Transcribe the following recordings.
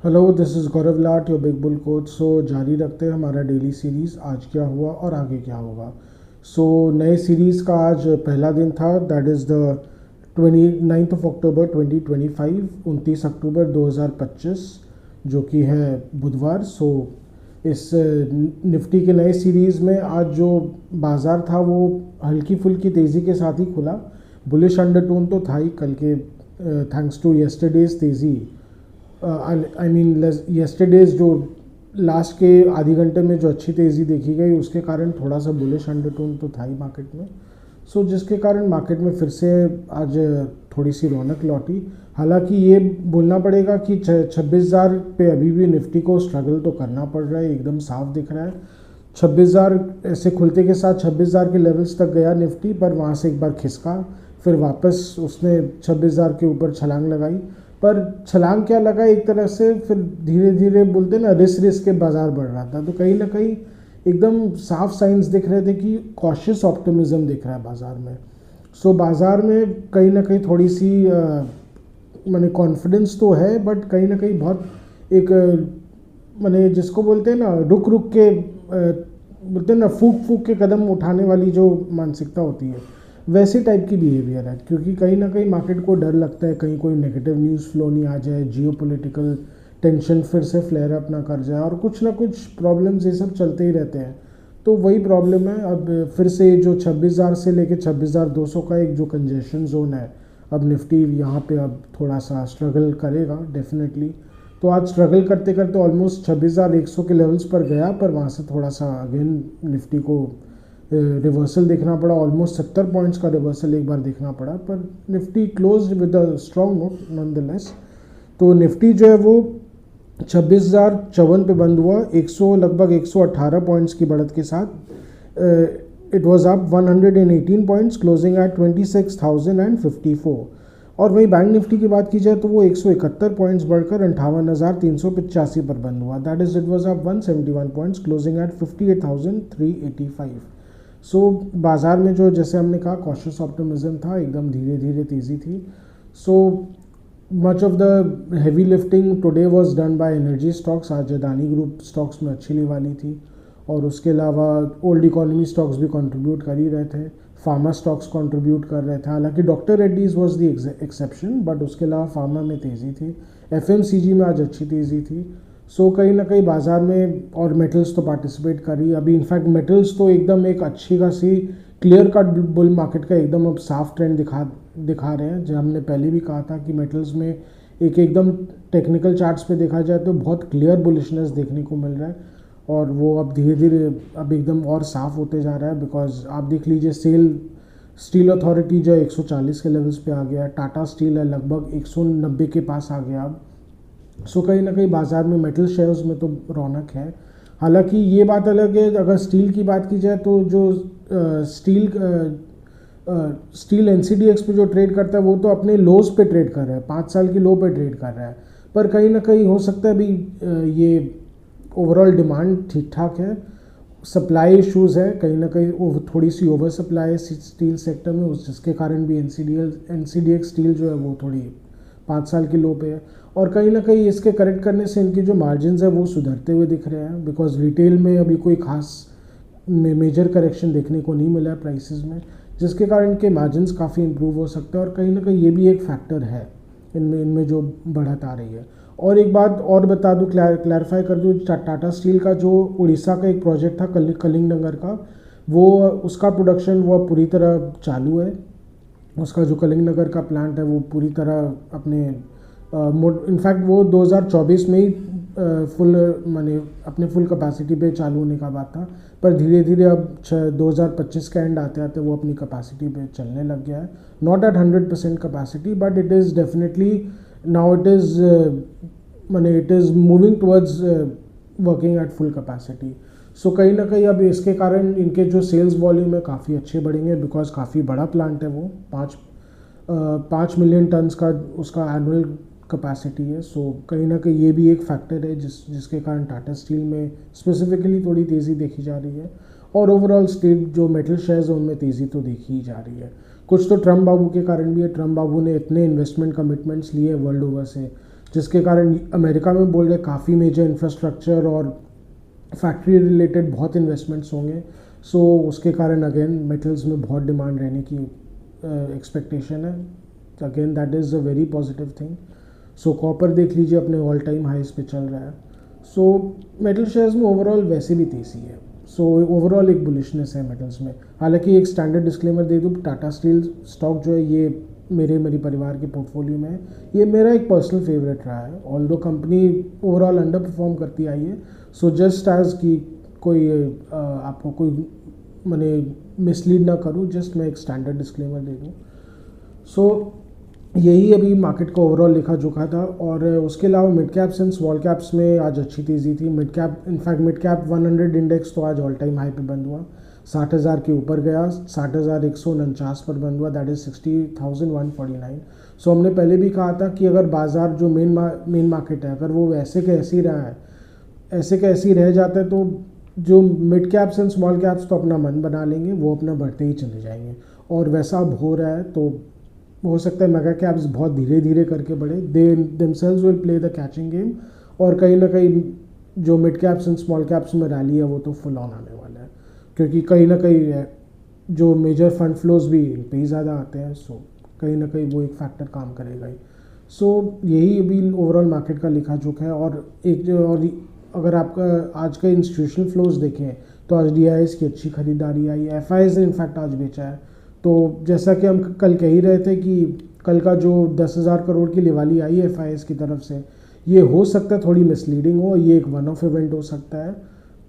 Hello, this is Gaurav Lat, your big bull coach. So जारी रखते हैं हमारा डेली सीरीज़, आज क्या हुआ और आगे क्या होगा। सो नए सीरीज़ का आज पहला दिन था, दैट इज़ द 29 अक्टूबर 2025, 29 अक्टूबर 2025, जो कि है बुधवार। सो इस निफ्टी के नए सीरीज़ में आज जो बाज़ार था वो हल्की फुल्की तेज़ी के साथ ही खुला। बुलिश अंडरटोन तो था ही कल के, थैंक्स टू येस्टरडेज तेज़ी। आई मीन येस्टरडेज जो लास्ट के आधी घंटे में जो अच्छी तेज़ी देखी गई उसके कारण थोड़ा सा बुलिश अंडरटोन तो था ही मार्केट में। सो जिसके कारण मार्केट में फिर से आज थोड़ी सी रौनक लौटी। हालांकि ये बोलना पड़ेगा कि 26,000 पे अभी भी निफ्टी को स्ट्रगल तो करना पड़ रहा है, एकदम साफ दिख रहा है। 26,000 ऐसे खुलते के साथ 26,000 के लेवल्स तक गया निफ्टी, पर वहाँ से एक बार खिसका, फिर वापस उसने 26,000 के ऊपर छलांग लगाई। पर छलांग क्या लगा, एक तरह से फिर धीरे धीरे बोलते ना, रिस रिस के बाजार बढ़ रहा था। तो कहीं ना कहीं एकदम साफ साइंस दिख रहे थे कि कॉशियस ऑप्टिमिज्म दिख रहा है बाजार में। सो बाजार में कहीं ना कहीं थोड़ी सी माने कॉन्फिडेंस तो है, बट कहीं ना कहीं बहुत एक माने जिसको बोलते हैं ना, रुक रुक के बोलते हैं ना, फूक फूक के कदम उठाने वाली जो मानसिकता होती है, वैसे टाइप की बिहेवियर है। क्योंकि कहीं ना कहीं मार्केट को डर लगता है कहीं कोई नेगेटिव न्यूज़ फ्लो नहीं आ जाए, जियो पोलिटिकल टेंशन फिर से फ्लेयर अप ना कर जाए, और कुछ ना कुछ प्रॉब्लम्स ये सब चलते ही रहते हैं। तो वही प्रॉब्लम है। अब फिर से जो 26,000 से लेके 26,200 का एक जो कंजेशन जोन है, अब निफ्टी यहाँ पे अब थोड़ा सा स्ट्रगल करेगा डेफिनेटली। तो आज स्ट्रगल करते करते ऑलमोस्ट 26,100 के लेवल्स पर गया, पर वहाँ से थोड़ा सा अगेन निफ्टी को रिवर्सल देखना पड़ा। ऑलमोस्ट 70 पॉइंट्स का रिवर्सल एक बार देखना पड़ा, पर Nifty close with a strong note nonetheless. तो निफ्टी जो है वो 26,054 पे बंद हुआ, 100 लगभग 118 पॉइंट्स की बढ़त के साथ। It was up 118 points, closing at 26,054। और वही बैंक निफ्टी की बात की जाए तो वो 171 पॉइंट्स बढ़कर 58,385 पर बंद हुआ, that is it was up 171 points, closing at 58,385। So बाज़ार में जो जैसे हमने कहा कॉशियस ऑप्टिमिज्म था, एकदम धीरे धीरे तेज़ी थी। So much of the heavy lifting today was done by energy stocks. आज अदानी ग्रुप स्टॉक्स में अच्छी वाली थी, और उसके अलावा ओल्ड इकोनॉमी स्टॉक्स भी कंट्रीब्यूट कर ही रहे थे, फार्मा स्टॉक्स कंट्रीब्यूट कर रहे थे। हालांकि doctor Reddy's was the exception, but उसके अलावा फार्मा में तेज़ी थी, एफएमसीजी में आज अच्छी तेज़ी थी। सो कहीं ना कहीं बाज़ार में, और मेटल्स तो पार्टिसिपेट करी अभी। इनफैक्ट मेटल्स तो एकदम एक अच्छी खासी क्लियर कट बुल मार्केट का एकदम अब साफ ट्रेंड दिखा रहे हैं। जो हमने पहले भी कहा था कि मेटल्स में एक एकदम टेक्निकल चार्ट्स पे देखा जाए तो बहुत क्लियर बुलिशनेस देखने को मिल रहा है, और वो अब धीरे धीरे अब एकदम और साफ होते जा रहा है। बिकॉज आप देख लीजिए, स्टील अथॉरिटी जो 140 के लेवल्स पे आ गया है, टाटा स्टील है लगभग 190 के पास आ गया अब। सो कहीं ना कहीं बाज़ार में मेटल शेयर्स में तो रौनक है। हालांकि ये बात अलग है, अगर स्टील की बात की जाए तो जो स्टील एनसीडीएक्स पे जो ट्रेड करता है वो तो अपने लोज पे ट्रेड कर रहा है, 5 साल की लो पे ट्रेड कर रहा है। पर कहीं ना कहीं हो सकता है भी ये ओवरऑल डिमांड ठीक ठाक है, सप्लाई इश्यूज़ है कहीं ना कहीं, थोड़ी सी ओवर सप्लाई है स्टील सेक्टर में, जिसके कारण भी एनसीडीएक्स स्टील जो है वो थोड़ी 5 साल की लो पे है। और कहीं ना कहीं इसके करेक्ट करने से इनकी जो मार्जिन है वो सुधरते हुए दिख रहे हैं, बिकॉज रिटेल में अभी कोई खास मेजर करेक्शन देखने को नहीं मिला है प्राइसेस में, जिसके कारण इनके मार्जिन काफ़ी इंप्रूव हो सकते हैं। और कहीं ना कहीं ये भी एक फैक्टर है इनमें जो बढ़त आ रही है। और एक बात और बता दूं, क्लैरिफाई कर दूं, टाटा स्टील का जो उड़ीसा का एक प्रोजेक्ट था कलिंगनगर का, वो उसका प्रोडक्शन वो पूरी तरह चालू है। उसका जो कलिंगनगर का प्लांट है वो पूरी तरह अपने इनफैक्ट वो 2024 में ही फुल माने अपने फुल कैपेसिटी पे चालू होने का बात था, पर धीरे धीरे अब 2025 का एंड आते आते वो अपनी कैपेसिटी पे चलने लग गया है। Not at 100% capacity, but it is definitely now it is माने it is moving towards working at full capacity. So कहीं ना कहीं अब इसके कारण इनके जो सेल्स वॉल्यूम है काफ़ी अच्छे बढ़ेंगे, बिकॉज काफ़ी बड़ा प्लांट है वो, 5 मिलियन टन्स का उसका एनुअल कैपेसिटी है। सो कहीं ना कहीं ये भी एक फैक्टर है जिसके कारण टाटा स्टील में स्पेसिफिकली थोड़ी तेज़ी देखी जा रही है। और ओवरऑल स्टेट जो मेटल शेयर्स हैं उनमें तेज़ी तो देखी ही जा रही है। कुछ तो ट्रम्प बाबू के कारण भी है, ट्रम्प बाबू ने इतने इन्वेस्टमेंट कमिटमेंट्स लिए वर्ल्ड ओवर से, जिसके कारण अमेरिका में बोल रहे काफ़ी मेजर इंफ्रास्ट्रक्चर और फैक्ट्री रिलेटेड बहुत इन्वेस्टमेंट्स होंगे। सो उसके कारण अगेन मेटल्स में बहुत डिमांड रहने की एक्सपेक्टेशन है। Again that is a very positive thing. So copper देख लीजिए अपने ऑल टाइम हाइस पे चल रहा है। सो मेटल शेयर्स में ओवरऑल वैसे भी तेज़ी है। सो ओवरऑल एक बुलिशनेस है मेटल्स में। हालांकि एक स्टैंडर्ड डिस्क्लेमर दे दूँ, टाटा स्टील स्टॉक जो है ये मेरे परिवार के पोर्टफोलियो में है। ये मेरा एक पर्सनल फेवरेट रहा है, although company overall under perform करती आई है। सो जस्ट एज कि कोई आपको कोई मैंने मिसलीड ना करूँ, जस्ट मैं एक स्टैंडर्ड डिस्क्लेमर दे दूँ। सो यही अभी मार्केट का ओवरऑल लेखा जोखा था। और उसके अलावा mid caps and small caps में आज अच्छी तेज़ी थी। Mid cap in fact mid cap 100 index तो आज ऑल टाइम हाई पे बंद हुआ, 60,000 के ऊपर गया, 60,149 पर बंद हुआ, दैट इज़ 60,149। सो हमने पहले भी कहा था कि अगर बाज़ार जो मेन मार्केट है अगर वो ऐसे का ऐसे ही रहा है, ऐसे का ऐसे ही रह जाता है, तो जो mid caps and small caps तो अपना मन बना लेंगे, वो अपना बढ़ते ही चले जाएंगे। और वैसा अब हो रहा है, तो हो सकता है मेगा कैप्स बहुत धीरे धीरे करके बढ़े, they themselves will play the catching game. और कहीं ना कहीं जो mid caps and small caps में रैली है वो तो फुल ऑन आने वाला है, क्योंकि कहीं ना कहीं जो मेजर फंड फ्लोज भी इन पे ही ज़्यादा आते हैं। सो कहीं ना कहीं वो एक फैक्टर काम करेगा ही। सो यही अभी ओवरऑल मार्केट का लेखा जोखा है। और एक जो और अगर आपका आज का इंस्टीट्यूशनल फ्लोज देखें तो आज DIIs की अच्छी खरीदारी आई, FIs ने इनफैक्ट आज बेचा है। तो जैसा कि हम कल कह ही रहे थे कि कल का जो 10,000 करोड़ की लिवाली आई है FIs की तरफ से, ये हो सकता है थोड़ी मिसलीडिंग हो, ये एक वन ऑफ इवेंट हो सकता है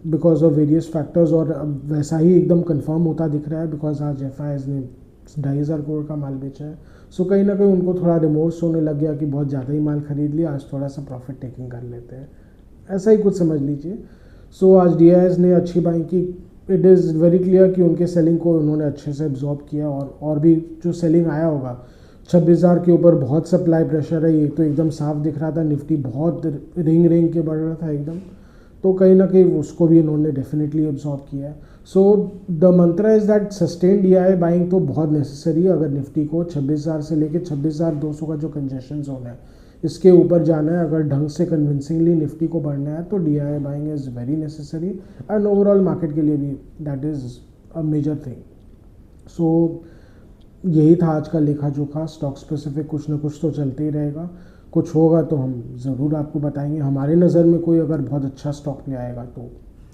बिकॉज ऑफ वेरियस फैक्टर्स। और वैसा ही एकदम कंफर्म होता दिख रहा है बिकॉज आज FIs ने 2,500 करोड़ का माल बेचा है। सो कहीं ना कहीं उनको थोड़ा रिमोर्स होने लग गया कि बहुत ज़्यादा ही माल खरीद लिया, आज थोड़ा सा प्रॉफिट टेकिंग कर लेते हैं, ऐसा ही कुछ समझ लीजिए। सो आज DIIs ने अच्छी बाइंग की। इट इज़ वेरी क्लियर कि उनके सेलिंग को उन्होंने अच्छे से एब्जॉर्ब किया। और भी जो सेलिंग आया होगा, 26,000 के ऊपर बहुत सप्लाई प्रेशर है, ये तो एकदम साफ दिख रहा था। निफ्टी बहुत रेंग के बढ़ रहा था एकदम, तो कहीं ना कहीं उसको भी इन्होंने डेफिनेटली एब्जॉर्ब किया है। So the Mantra is that sustain DII buying तो बहुत नेसेसरी है। अगर निफ्टी को 26,000 से लेकर 26,200 का जो कंजेशन जोन है इसके ऊपर जाना है, अगर ढंग से कन्विंसिंगली निफ्टी को बढ़ना है, तो DII buying is very necessary and overall market के लिए भी that is a major thing. So यही था आज का लेखा जोखा। स्टॉक स्पेसिफिक कुछ ना कुछ तो चलते ही रहेगा, कुछ होगा तो हम ज़रूर आपको बताएंगे। हमारे नज़र में कोई अगर बहुत अच्छा स्टॉक ले आएगा, तो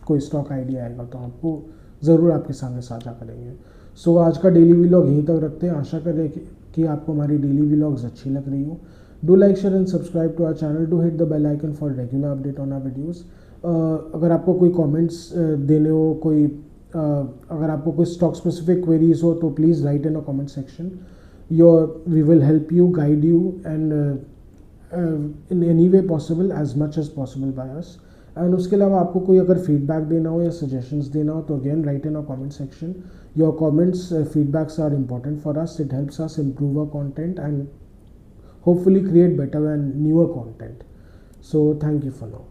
कोई स्टॉक आइडिया आएगा, तो आपको ज़रूर आपके सामने साझा करेंगे। सो आज का डेली व्लॉग यहीं तक रखते हैं। आशा करें कि आपको हमारी डेली व्लॉग्स अच्छी लग रही हो। Do like, share and subscribe to our channel, do hit the bell icon for regular update on our videos. अगर आपको कोई कमेंट्स देने हो, अगर आपको कोई स्टॉक स्पेसिफिक क्वेरीज हो, तो please write in a comment section. We will help you, guide you and in any way possible, as much as possible by us. And उसके अलावा आपको कोई अगर फीडबैक देना हो या सजेशंस देना हो, तो again write in a comment section. Your comments, feedbacks are important for us. It helps us improve our content and hopefully create better and newer content. So thank you for now.